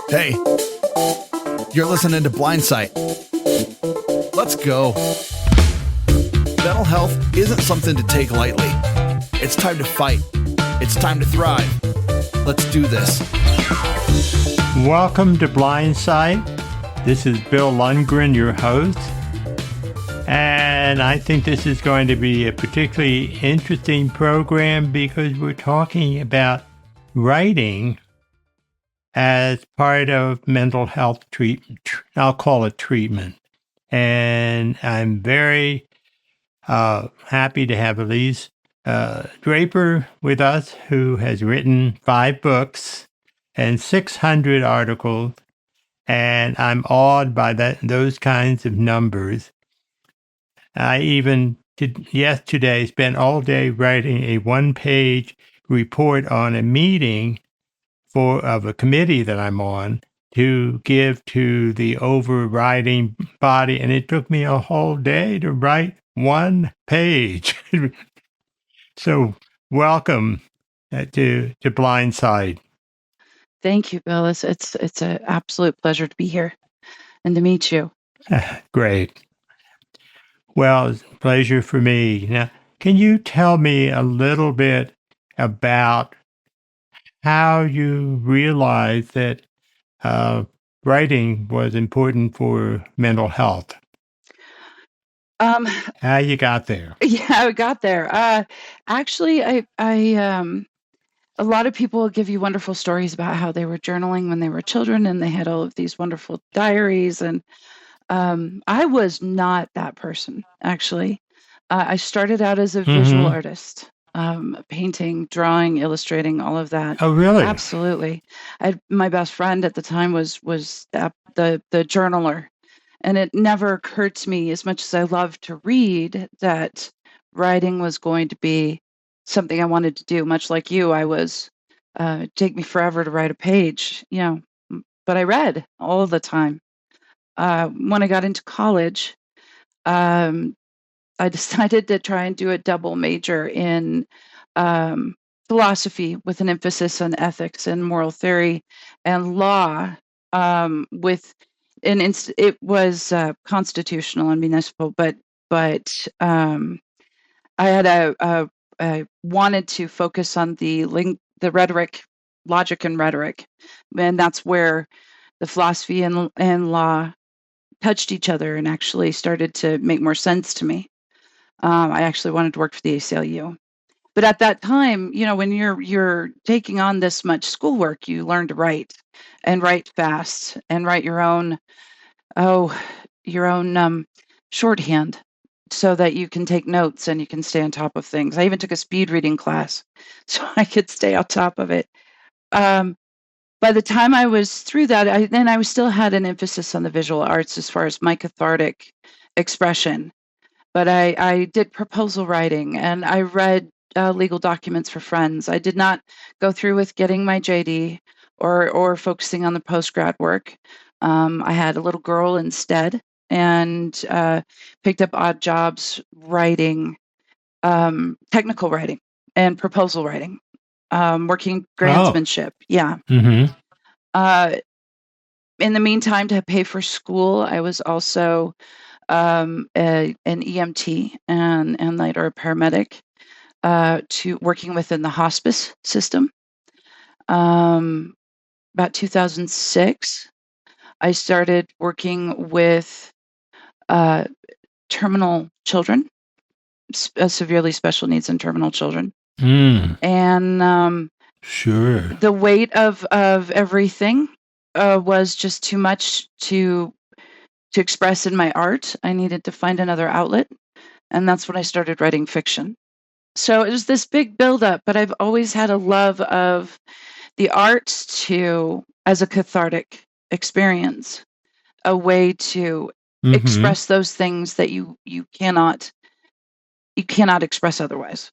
Hey, you're listening to Blindsight. Let's go. Mental health isn't something to take lightly. It's time to fight. It's time to thrive. Let's do this. Welcome to Blindsight. This is Bill Lundgren, your host. And I think this is going to be a particularly interesting program because we're talking about writing as part of mental health treatment. I'll call it treatment. And I'm very happy to have Elyse Draper with us, who has written 5 books and 600 articles. And I'm awed by those kinds of numbers. I even yesterday spent all day writing a 1-page report on a meeting of a committee that I'm on to give to the overriding body, and it took me a whole day to write 1 page. So welcome to Blindsight. Thank you, Bill. It's an absolute pleasure to be here and to meet you. Great. Well, it's a pleasure for me. Now, can you tell me a little bit about how you realized that writing was important for mental health? How you got there? Yeah, I got there. Actually, I a lot of people give you wonderful stories about how they were journaling when they were children, and they had all of these wonderful diaries. And I was not that person, actually. I started out as a visual artist, painting, drawing, illustrating, all of that. Oh, really? Absolutely. My best friend at the time was the journaler. And it never occurred to me, as much as I love to read, that writing was going to be something I wanted to do. Much like you, I was, take me forever to write a page, but I read all the time. When I got into college, I decided to try and do a double major in philosophy with an emphasis on ethics and moral theory and law with it was constitutional and municipal, but I had I wanted to focus on the rhetoric, logic and rhetoric, and that's where the philosophy and law touched each other and actually started to make more sense to me. I actually wanted to work for the ACLU. But at that time, when you're taking on this much schoolwork, you learn to write and write fast and write your own shorthand so that you can take notes and you can stay on top of things. I even took a speed reading class so I could stay on top of it. By the time I was through that, I still had an emphasis on the visual arts as far as my cathartic expression. But I did proposal writing and I read legal documents for friends. I did not go through with getting my JD or focusing on the post-grad work. I had a little girl instead and picked up odd jobs writing, technical writing and proposal writing, working grantsmanship. Yeah. Mm-hmm. In the meantime, to pay for school, I was also an EMT and later a paramedic to working within the hospice system. About 2006, I started working with terminal children, severely special needs and terminal children. And sure, the weight of everything was just too much to express in my art. I needed to find another outlet, and that's when I started writing fiction. So it was this big buildup, but I've always had a love of the arts as a cathartic experience, a way to express those things that you cannot express otherwise.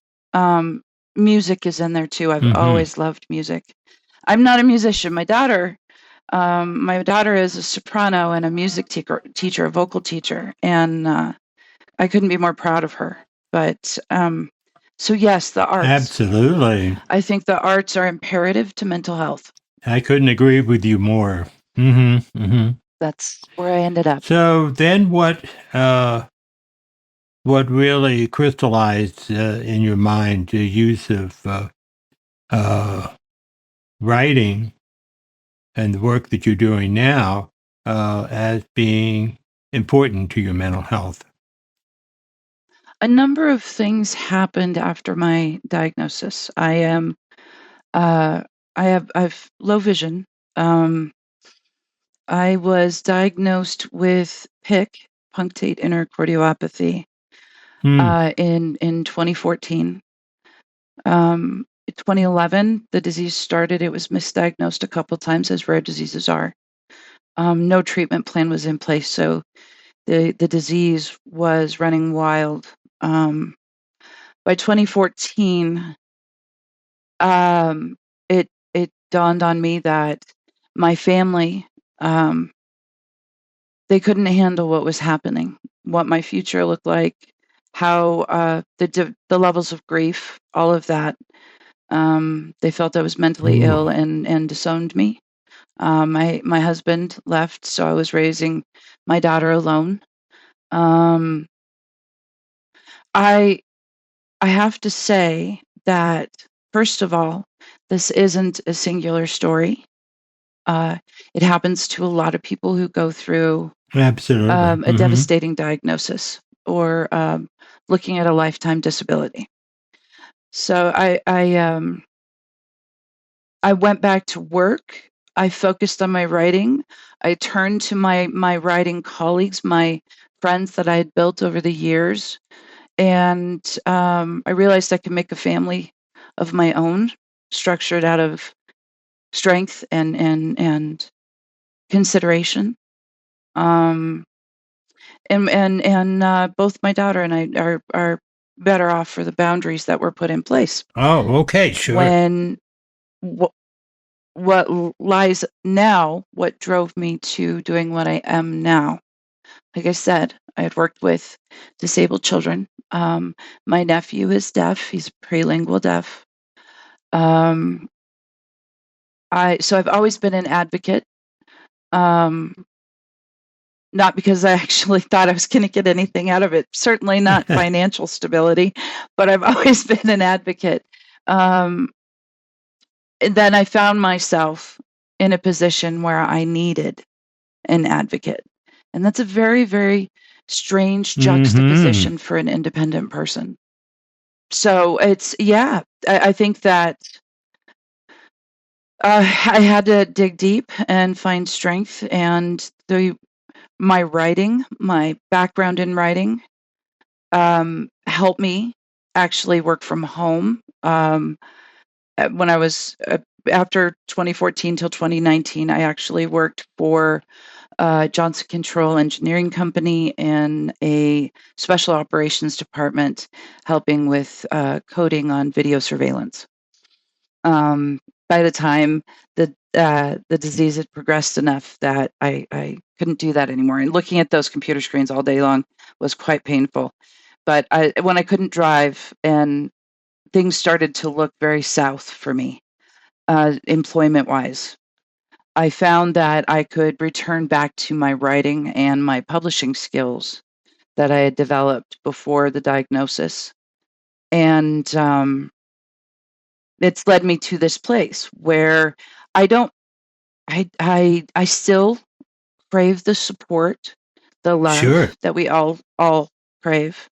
Music is in there too. I've always loved music. I'm not a musician. My daughter is a soprano and a music teacher, a vocal teacher, and I couldn't be more proud of her. But so yes, the arts. Absolutely. I think the arts are imperative to mental health. I couldn't agree with you more. Mm-hmm. Mm-hmm. That's where I ended up. So then what really crystallized in your mind the use of writing and the work that you're doing now as being important to your mental health? A number of things happened after my diagnosis. I've low vision. Um, I was diagnosed with PIC, punctate intercardiopathy, Hmm. in 2014. 2011, the disease started. It was misdiagnosed a couple times, as rare diseases are. No treatment plan was in place, so the disease was running wild. By 2014, it dawned on me that my family, um, they couldn't handle what was happening, what my future looked like, how the levels of grief, all of that. They felt I was mentally Ooh. ill and disowned me. My husband left, so I was raising my daughter alone. Um, I I have to say that, first of all, this isn't a singular story. Uh, it happens to a lot of people who go through Absolutely. a Mm-hmm. devastating diagnosis or looking at a lifetime disability. So I went back to work. I focused on my writing. I turned to my writing colleagues, my friends that I had built over the years, and I realized I could make a family of my own, structured out of strength and consideration. Um, and both my daughter and I are better off for the boundaries that were put in place. Oh, okay, sure. When wh- what lies now, what drove me to doing what I am now. Like I said, I had worked with disabled children. My nephew is deaf; he's prelingual deaf. Um, so I've always been an advocate. Um, Not because I actually thought I was going to get anything out of it. Certainly not financial stability, but I've always been an advocate. Um, and then I found myself in a position where I needed an advocate. And that's a very, very strange Mm-hmm. juxtaposition for an independent person. So I think that I had to dig deep and find strength. And my writing, my background in writing, helped me actually work from home. When I was after 2014 till 2019, I actually worked for Johnson Control Engineering Company in a special operations department, helping with coding on video surveillance. By the time the disease had progressed enough that I couldn't do that anymore, and looking at those computer screens all day long was quite painful. But when I couldn't drive and things started to look very south for me, employment-wise, I found that I could return back to my writing and my publishing skills that I had developed before the diagnosis. And it's led me to this place where I don't I still crave the support, the Sure. love that we all crave,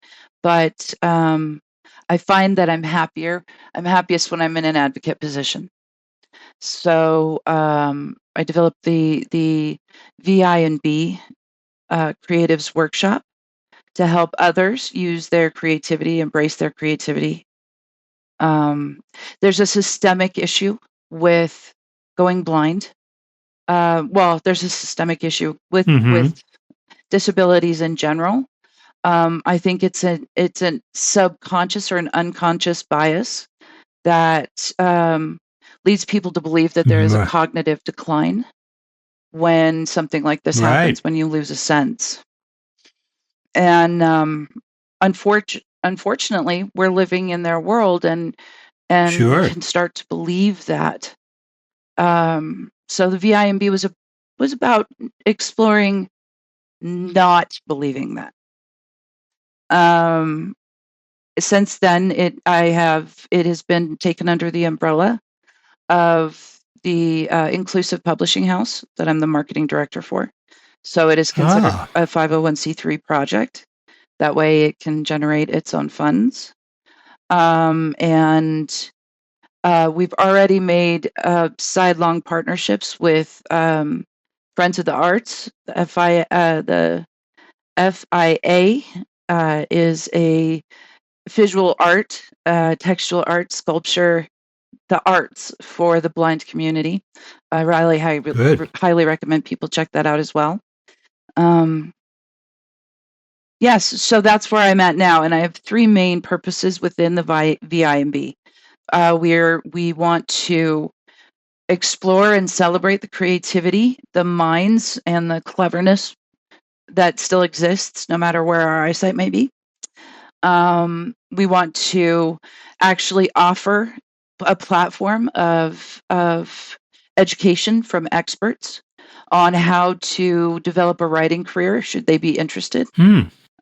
but I find that I'm happier. I'm happiest when I'm in an advocate position. So I developed the VI&B Creatives Workshop to help others use their creativity, embrace their creativity. Um, there's a systemic issue with going blind. Well, there's a systemic issue Mm-hmm. with disabilities in general. I think it's a subconscious or an unconscious bias that leads people to believe that there is a cognitive decline when something like this Right. happens, when you lose a sense. And unfortunately, we're living in their world, and Sure. can start to believe that. So the VIMB was was about exploring not believing that. Since then, it has been taken under the umbrella of the Inclusive Publishing House that I'm the marketing director for. So it is considered a 501c3 project. That way it can generate its own funds. And we've already made sidelong partnerships with Friends of the Arts. The FIA is a visual art, textual art, sculpture, the arts for the blind community. I highly recommend people check that out as well. Yes, so that's where I'm at now, and I have 3 main purposes within the VI&B. We want to explore and celebrate the creativity, the minds, and the cleverness that still exists, no matter where our eyesight may be. We want to actually offer a platform of education from experts on how to develop a writing career, should they be interested.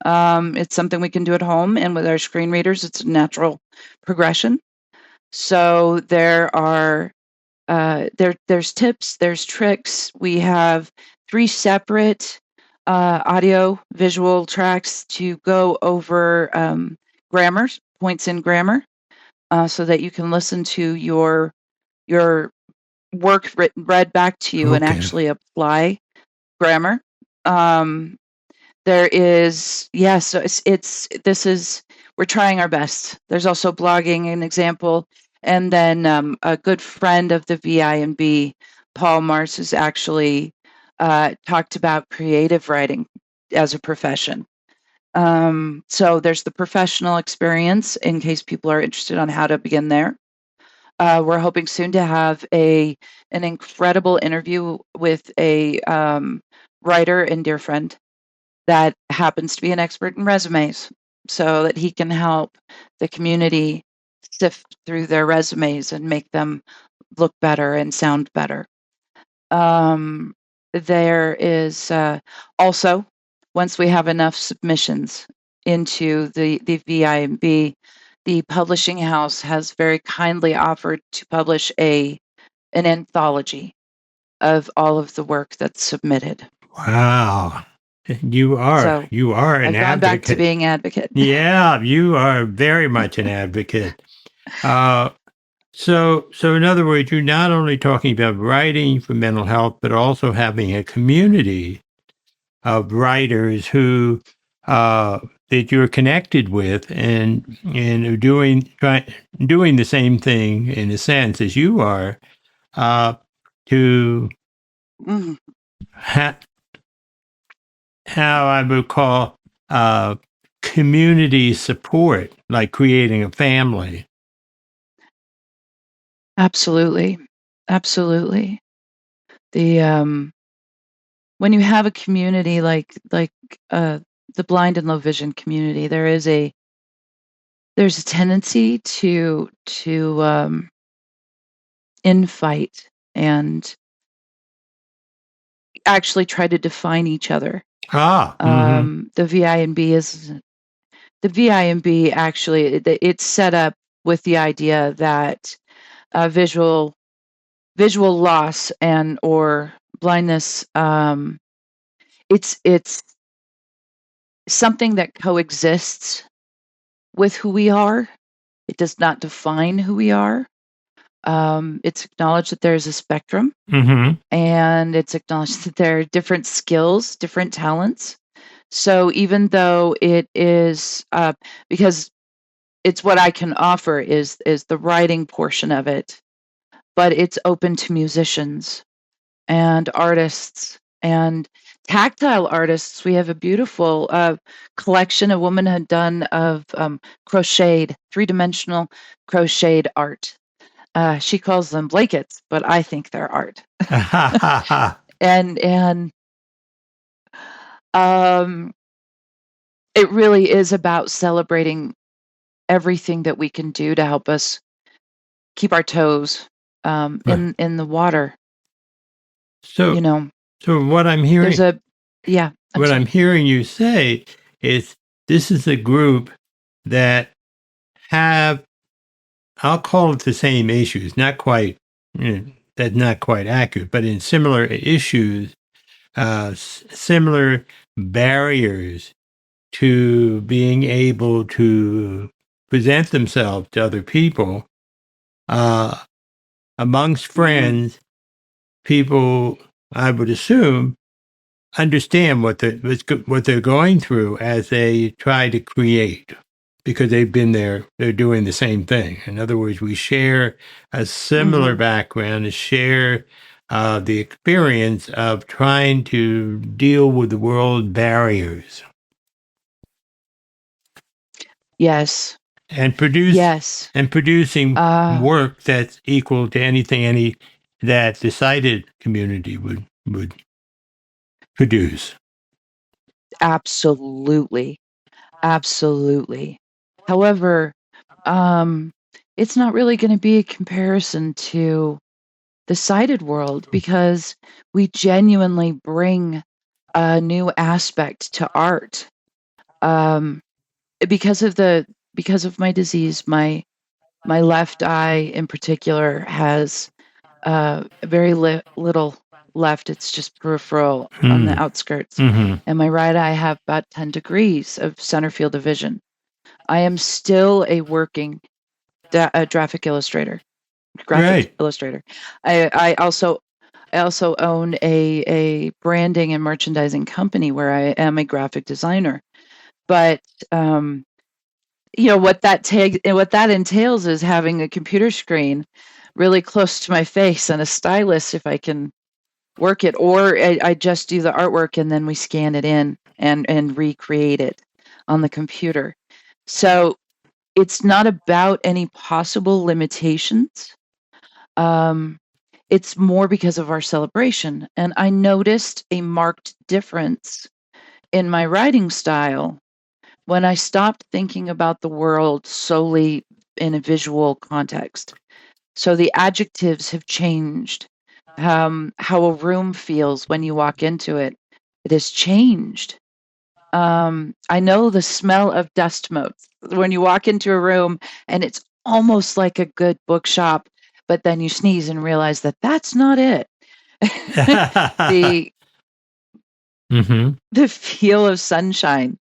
It's something we can do at home, and with our screen readers, it's a natural progression. So there are there's tips, there's tricks. We have 3 separate audio visual tracks to go over grammar, points in grammar, so that you can listen to your work read back to you and actually apply grammar. There is, so we're trying our best. There's also blogging, an example. And then a good friend of the VI&B, Paul Mars, has actually talked about creative writing as a profession. So there's the professional experience in case people are interested on how to begin there. We're hoping soon to have an incredible interview with a writer and dear friend that happens to be an expert in resumes, so that he can help the community sift through their resumes and make them look better and sound better. There is also, once we have enough submissions into the VI&B, the publishing house has very kindly offered to publish an anthology of all of the work that's submitted. Wow. You are an I've advocate. gone back to being advocate. Yeah, you are very much an advocate. So in other words, you're not only talking about writing for mental health, but also having a community of writers who that you're connected with and are doing the same thing in a sense as you are, to how I would call community support, like creating a family. Absolutely. The when you have a community like the blind and low vision community, there's a tendency to infight and actually try to define each other. The VI&B actually, it's set up with the idea that visual loss and or blindness, it's something that coexists with who we are. It does not define who we are. It's acknowledged that there's a spectrum, and it's acknowledged that there are different skills, different talents. So even though it is, because it's what I can offer is the writing portion of it, but it's open to musicians and artists and tactile artists. We have a beautiful collection a woman had done of crocheted, 3-dimensional crocheted art. She calls them blankets, but I think they're art. and it really is about celebrating everything that we can do to help us keep our toes in the water. So So what I'm hearing, There's a, yeah. what I'm hearing you say is this is a group that have, I'll call it the same issues, not quite, that's not quite accurate, but in similar issues, similar barriers to being able to present themselves to other people, amongst friends, people, I would assume, understand what they're going through as they try to create, because they've been there, they're doing the same thing. In other words, we share a similar background, and share the experience of trying to deal with the world barriers Yes. and Yes. producing work that's equal to anything that the sighted community would produce. Absolutely. Absolutely. However, it's not really going to be a comparison to the sighted world, because we genuinely bring a new aspect to art. Because of my disease, my left eye in particular has very little left. It's just peripheral on the outskirts. Mm-hmm. And my right eye have about 10 degrees of center field of vision. I am still a working graphic illustrator. I also own a branding and merchandising company where I am a graphic designer. But what that entails is having a computer screen really close to my face and a stylus if I can work it, or I just do the artwork and then we scan it in and recreate it on the computer. So it's not about any possible limitations. It's more because of our celebration. And I noticed a marked difference in my writing style when I stopped thinking about the world solely in a visual context. So the adjectives have changed. How a room feels when you walk into it, it has changed. I know the smell of dust motes when you walk into a room and it's almost like a good bookshop, but then you sneeze and realize that that's not it. the the feel of sunshine,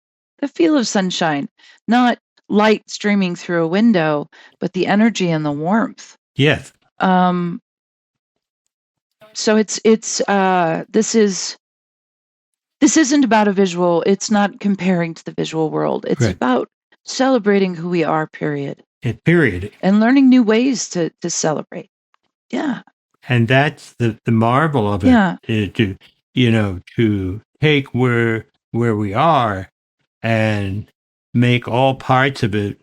not light streaming through a window, but the energy and the warmth. Yes. So this isn't about a visual. It's not comparing to the visual world. It's about celebrating who we are, period. Period. And learning new ways to celebrate. Yeah. And that's the marvel of it. Yeah. To take where we are and make all parts of it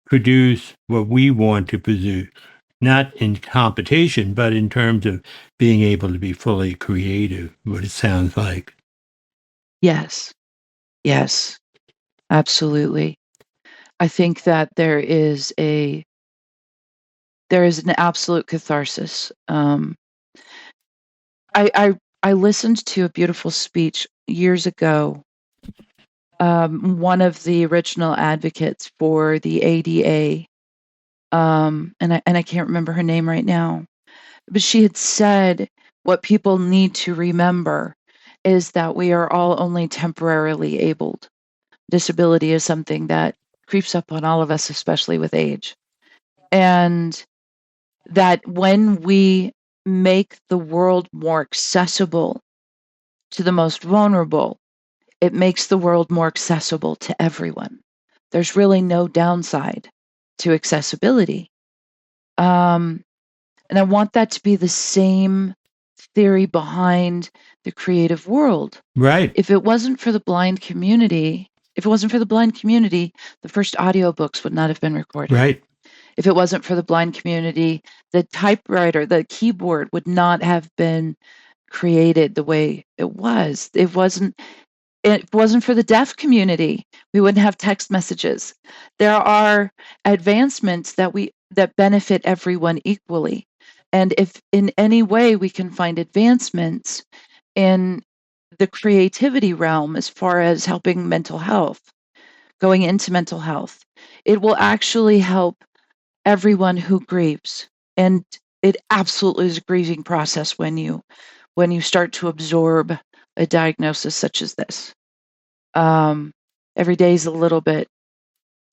produce what we want to produce, not in competition, but in terms of being able to be fully creative, what it sounds like. Yes. Yes. Absolutely. I think that there is an absolute catharsis. I listened to a beautiful speech years ago. One of the original advocates for the ADA, and I can't remember her name right now, but she had said, what people need to remember is that we are all only temporarily abled. Disability is something that creeps up on all of us, especially with age. And that when we make the world more accessible to the most vulnerable, it makes the world more accessible to everyone. There's really no downside to accessibility. And I want that to be the same theory behind the creative world. Right. If it wasn't for the blind community, the first audiobooks would not have been recorded. Right. If it wasn't for the blind community, the typewriter, the keyboard would not have been created the way it was. It wasn't for the deaf community, we wouldn't have text messages. There are advancements that benefit everyone equally. And if in any way we can find advancements in the creativity realm as far as helping mental health, going into mental health, it will actually help everyone who grieves. And it absolutely is a grieving process when you start to absorb a diagnosis such as this. Every day is a little bit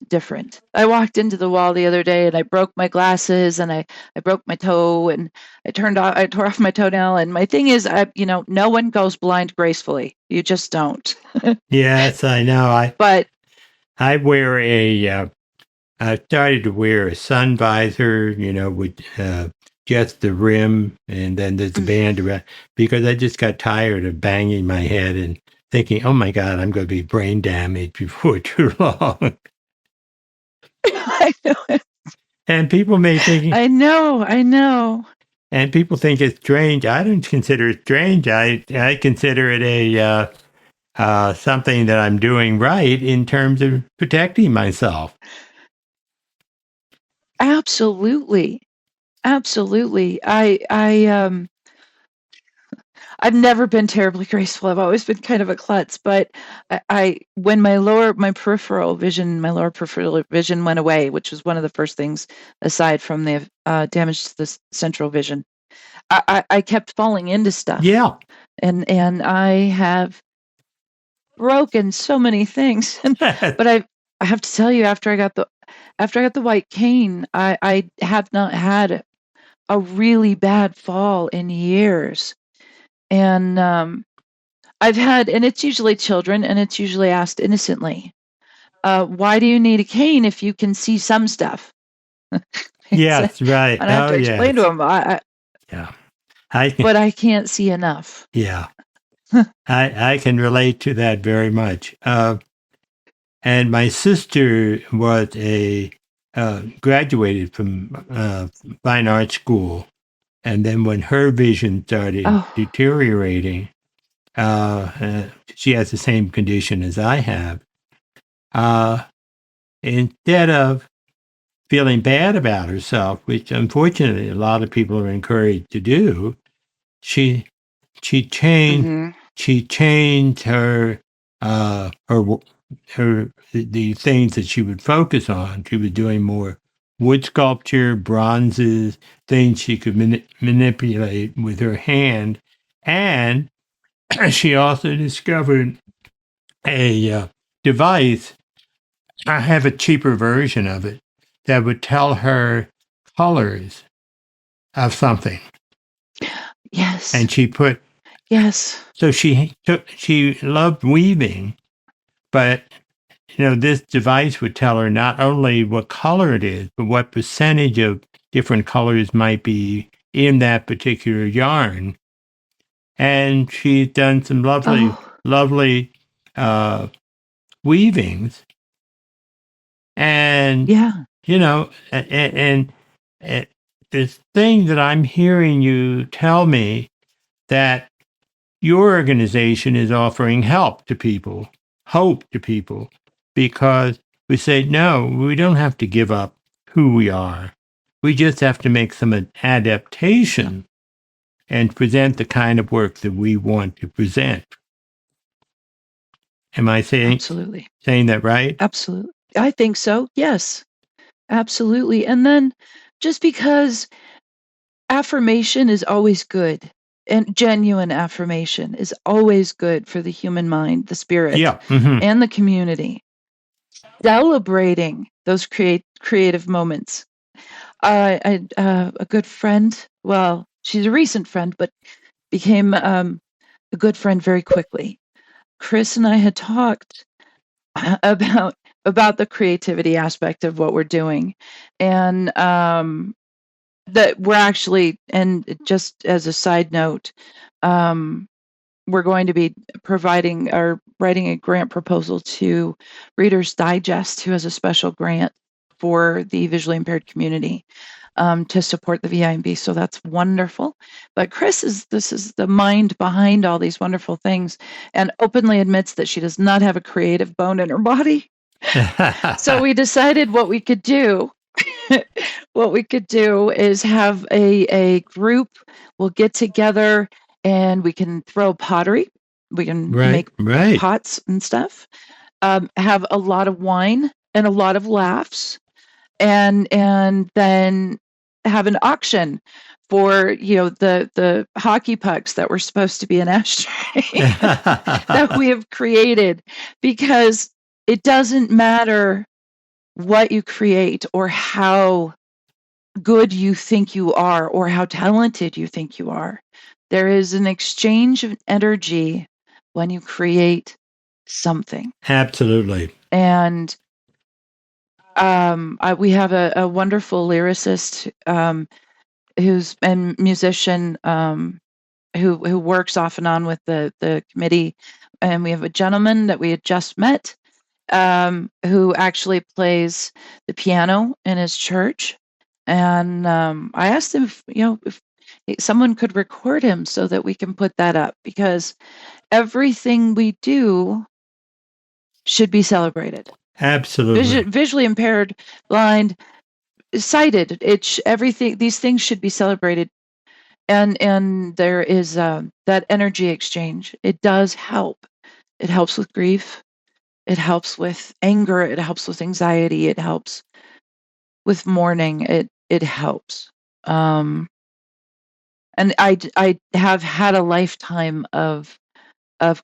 different. I walked into the wall the other day and I broke my glasses and I broke my toe and I tore off my toenail. And my thing is, no one goes blind gracefully. You just don't. Yes, I know. But I wear I started to wear a sun visor, with just the rim, and then there's a band around, because I just got tired of banging my head and thinking, oh my God, I'm going to be brain damaged before too long. I know it. And people may think, I know. and people think it's strange. I don't consider it strange. I consider it a something that I'm doing right in terms of protecting myself. Absolutely. I've never been terribly graceful. I've always been kind of a klutz, but when my lower peripheral vision went away, which was one of the first things aside from the damage to the central vision, I kept falling into stuff. Yeah. And I have broken so many things. But I have to tell you, after I got the white cane, I have not had a really bad fall in years. And I've had, and it's usually children, and it's usually asked innocently, why do you need a cane if you can see some stuff? Yes, right. I have to explain to them, yeah. But I can't see enough. Yeah. I can relate to that very much. And my sister was graduated from fine art school. And then when her vision started deteriorating, she has the same condition as I have. Instead of feeling bad about herself, which unfortunately a lot of people are encouraged to do, she changed her the things that she would focus on. She was doing more wood sculpture, bronzes, things she could manipulate with her hand. And she also discovered a device. I have a cheaper version of it that would tell her colors of something. Yes. And she put, yes. So she loved weaving, but this device would tell her not only what color it is, but what percentage of different colors might be in that particular yarn. And she's done some lovely weavings. And, and this thing that I'm hearing you tell me, that your organization is offering help to people, hope to people, because we say, no, we don't have to give up who we are. We just have to make some adaptation and present the kind of work that we want to present. Am I saying that right? Absolutely. I think so. Yes, absolutely. And then just because affirmation is always good, and genuine affirmation is always good for the human mind, the spirit, and the community. Celebrating those creative moments. A good friend, well, she's a recent friend, but became a good friend very quickly. Chris and I had talked about the creativity aspect of what we're doing, and that we're actually, and just as a side note, we're going to be providing or writing a grant proposal to Reader's Digest, who has a special grant for the visually impaired community to support the VI&B. So that's wonderful. But Chris is the mind behind all these wonderful things, and openly admits that she does not have a creative bone in her body. So we decided what we could do what we could do is have a group. We'll get together and we can throw pottery. We can make pots and stuff. Have a lot of wine and a lot of laughs, and then have an auction for the hockey pucks that were supposed to be an ashtray that we have created, because it doesn't matter what you create or how good you think you are or how talented you think you are. There is an exchange of energy when you create something. Absolutely. And we have a wonderful lyricist who's a musician who works off and on with the committee, and we have a gentleman that we had just met who actually plays the piano in his church. And I asked him if someone could record him so that we can put that up, because everything we do should be celebrated. Absolutely. Visually impaired, blind, sighted, everything. These things should be celebrated, and there is that energy exchange. It does help. It helps with grief. It helps with anger. It helps with anxiety. It helps with mourning. It helps. And I have had a lifetime of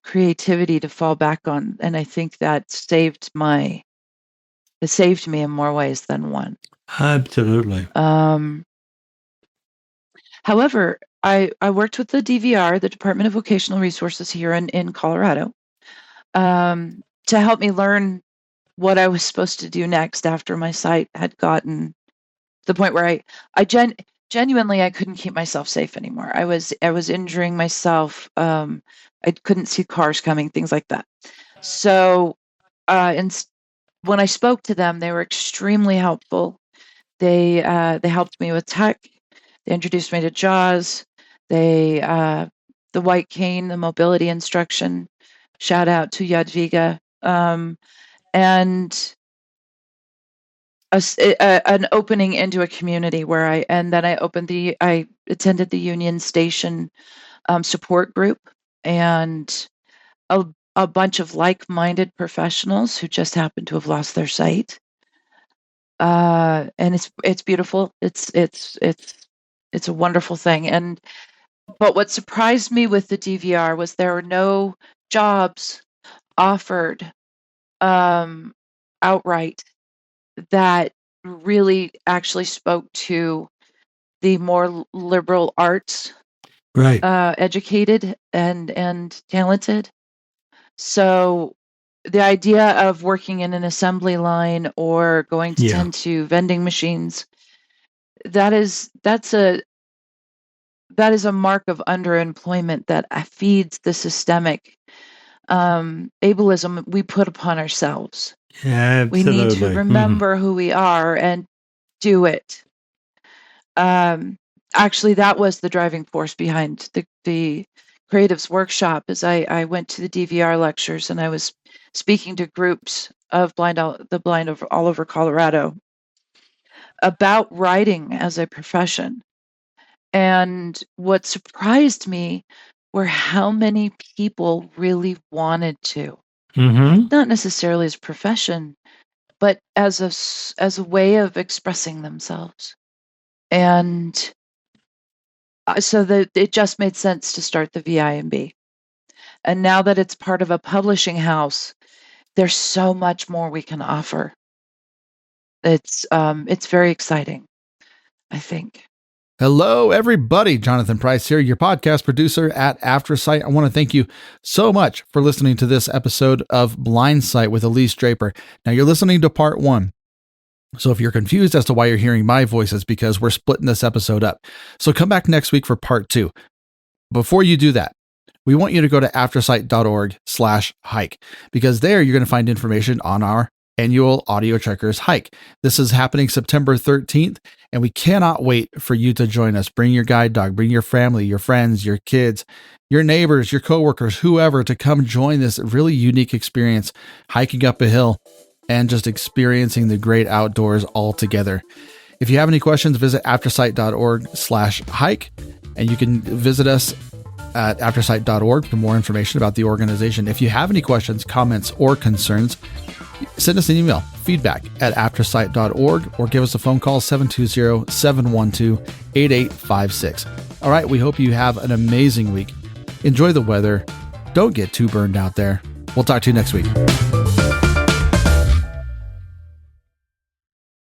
creativity to fall back on, and I think that saved me in more ways than one. Absolutely. However, I worked with the DVR, the Department of Vocational Resources here in Colorado, to help me learn what I was supposed to do next after my sight had gotten to the point where I genuinely I couldn't keep myself safe anymore. I was injuring myself. I couldn't see cars coming, things like that. So, when I spoke to them, they were extremely helpful. They helped me with tech. They introduced me to JAWS. The white cane, the mobility instruction. Shout out to Jadwiga. And an opening into a community where I attended the Union Station support group, and a bunch of like-minded professionals who just happened to have lost their sight. And it's beautiful. It's a wonderful thing. But what surprised me with the DVR was there were no jobs offered outright that really actually spoke to the more liberal arts, educated and talented. So the idea of working in an assembly line or going to tend to vending machines, that's a mark of underemployment that feeds the systemic ableism we put upon ourselves. Absolutely. We need to remember who we are and do it. Actually, that was the driving force behind the Creatives Workshop. As I went to the DVR lectures and I was speaking to groups of the blind all over Colorado about writing as a profession. And what surprised me were how many people really wanted to. Not necessarily as a profession, but as a way of expressing themselves. And so that it just made sense to start the VI&B. And now that it's part of a publishing house, there's so much more we can offer. It's very exciting, I think. Hello, everybody. Jonathan Price here, your podcast producer at AfterSight. I want to thank you so much for listening to this episode of Blindsight with Elyse Draper. Now, you're listening to part 1. So if you're confused as to why you're hearing my voice, it's because we're splitting this episode up. So come back next week for part 2. Before you do that, we want you to go to aftersight.org/hike, because there you're going to find information on our annual Audio Trekkers hike. This is happening September 13th, and we cannot wait for you to join us. Bring your guide dog, bring your family, your friends, your kids, your neighbors, your coworkers, whoever, to come join this really unique experience hiking up a hill and just experiencing the great outdoors all together. If you have any questions, visit aftersight.org/hike, and you can visit us at aftersight.org for more information about the organization. If you have any questions, comments, or concerns, send us an email, feedback@aftersight.org, or give us a phone call, 720-712-8856. All right, we hope you have an amazing week. Enjoy the weather. Don't get too burned out there. We'll talk to you next week.